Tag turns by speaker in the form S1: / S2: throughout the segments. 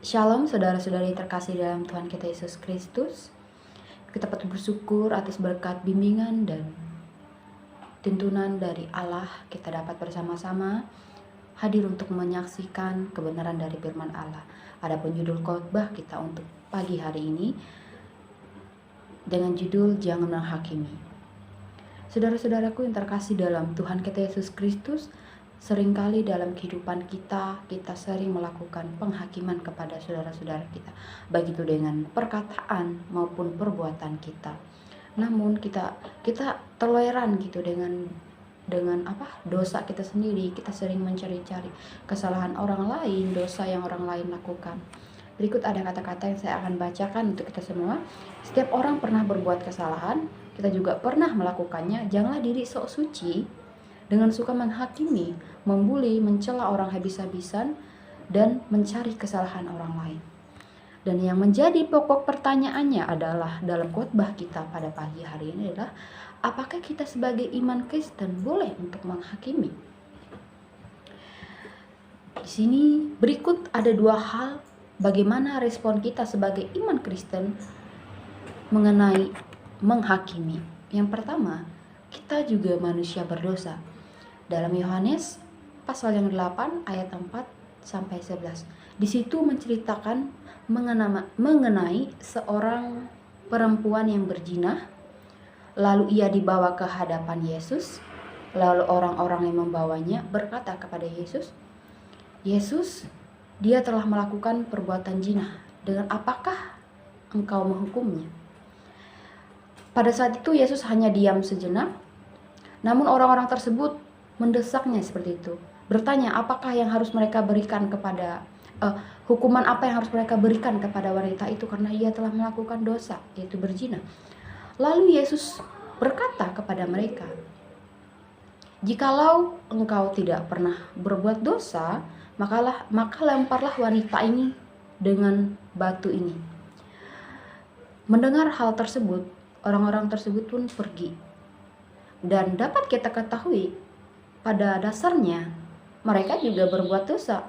S1: Shalom saudara-saudari terkasih dalam Tuhan kita Yesus Kristus. Kita patut bersyukur atas berkat bimbingan dan tuntunan dari Allah. Kita dapat bersama-sama hadir untuk menyaksikan kebenaran dari firman Allah. Adapun judul khotbah kita untuk pagi hari ini dengan judul Jangan Menghakimi. Saudara-saudaraku yang terkasih dalam Tuhan kita Yesus Kristus, seringkali dalam kehidupan kita sering melakukan penghakiman kepada saudara-saudara kita, baik itu dengan perkataan maupun perbuatan kita. Namun kita toleran gitu dengan dosa kita sendiri. Kita sering mencari-cari kesalahan orang lain, dosa yang orang lain lakukan. Berikut ada kata-kata yang saya akan bacakan untuk kita semua. Setiap orang pernah berbuat kesalahan, kita juga pernah melakukannya. Janganlah diri sok suci dengan suka menghakimi, membuli, mencela orang habis-habisan, dan mencari kesalahan orang lain. Dan yang menjadi pokok pertanyaannya adalah dalam khotbah kita pada pagi hari ini adalah, apakah kita sebagai iman Kristen boleh untuk menghakimi? Di sini berikut ada dua hal bagaimana respon kita sebagai iman Kristen mengenai menghakimi. Yang pertama, kita juga manusia berdosa. Dalam Yohanes pasal yang 8 ayat 4 sampai 11. Di situ menceritakan mengenai seorang perempuan yang berzina. Lalu ia dibawa ke hadapan Yesus. Lalu orang-orang yang membawanya berkata kepada Yesus, "Yesus, dia telah melakukan perbuatan zina. Dengan apakah engkau menghukumnya?" Pada saat itu Yesus hanya diam sejenak. Namun orang-orang tersebut mendesaknya seperti itu, bertanya apakah yang harus mereka berikan kepada hukuman apa yang harus mereka berikan kepada wanita itu karena ia telah melakukan dosa, yaitu berzina. Lalu Yesus berkata kepada mereka, "Jikalau engkau tidak pernah berbuat dosa, maka lemparlah wanita ini dengan batu ini." Mendengar hal tersebut, orang-orang tersebut pun pergi. Dan dapat kita ketahui, pada dasarnya mereka juga berbuat dosa.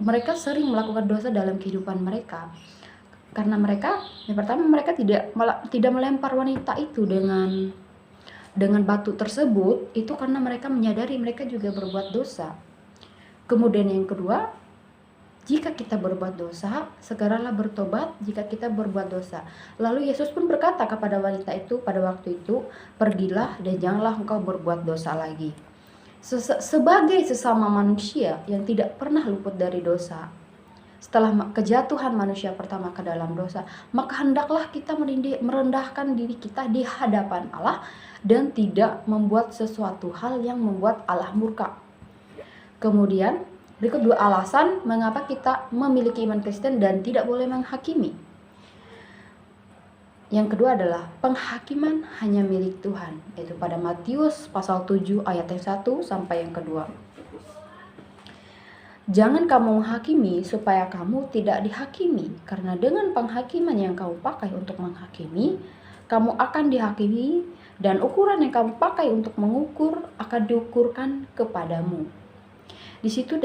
S1: Mereka sering melakukan dosa dalam kehidupan mereka. Karena mereka, yang pertama, mereka tidak melempar wanita itu dengan batu tersebut, itu karena mereka menyadari mereka juga berbuat dosa. Kemudian yang kedua, jika kita berbuat dosa, segeralah bertobat jika kita berbuat dosa. Lalu Yesus pun berkata kepada wanita itu pada waktu itu, "Pergilah dan janganlah engkau berbuat dosa lagi." Sebagai sesama manusia yang tidak pernah luput dari dosa, setelah kejatuhan manusia pertama ke dalam dosa, maka hendaklah kita merendahkan diri kita di hadapan Allah dan tidak membuat sesuatu hal yang membuat Allah murka. Kemudian berikut dua alasan mengapa kita memiliki iman Kristen dan tidak boleh menghakimi. Yang kedua adalah penghakiman hanya milik Tuhan, yaitu pada Matius pasal 7 ayat yang 1 sampai yang kedua. "Jangan kamu menghakimi supaya kamu tidak dihakimi, karena dengan penghakiman yang kamu pakai untuk menghakimi, kamu akan dihakimi, dan ukuran yang kamu pakai untuk mengukur akan diukurkan kepadamu." Di situ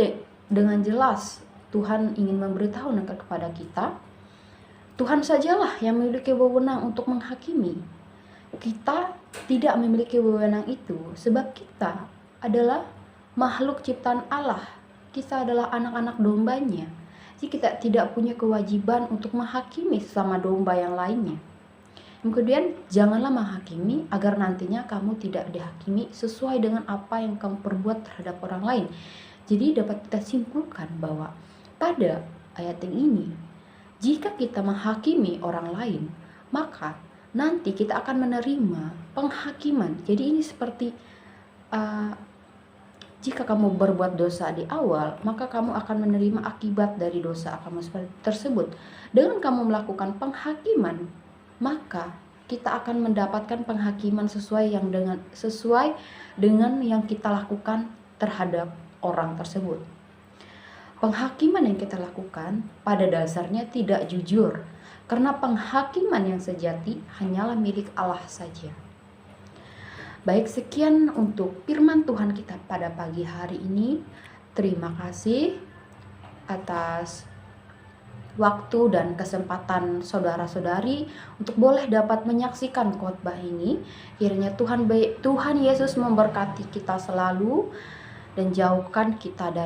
S1: dengan jelas Tuhan ingin memberitahu kepada kita, Tuhan sajalah yang memiliki wewenang untuk menghakimi. Kita tidak memiliki wewenang itu sebab kita adalah makhluk ciptaan Allah. Kita adalah anak-anak dombanya. Jadi kita tidak punya kewajiban untuk menghakimi sesama domba yang lainnya. Kemudian janganlah menghakimi agar nantinya kamu tidak dihakimi sesuai dengan apa yang kamu perbuat terhadap orang lain. Jadi dapat kita simpulkan bahwa pada ayat ini, jika kita menghakimi orang lain, maka nanti kita akan menerima penghakiman. Jadi ini seperti jika kamu berbuat dosa di awal, maka kamu akan menerima akibat dari dosa kamu tersebut. Dengan kamu melakukan penghakiman, maka kita akan mendapatkan penghakiman sesuai dengan yang kita lakukan terhadap orang tersebut. Penghakiman yang kita lakukan pada dasarnya tidak jujur, karena penghakiman yang sejati hanyalah milik Allah saja. Baik, sekian untuk firman Tuhan kita pada pagi hari ini. Terima kasih atas waktu dan kesempatan saudara-saudari untuk boleh dapat menyaksikan khotbah ini. Kiranya Tuhan Yesus memberkati kita selalu dan jauhkan kita dari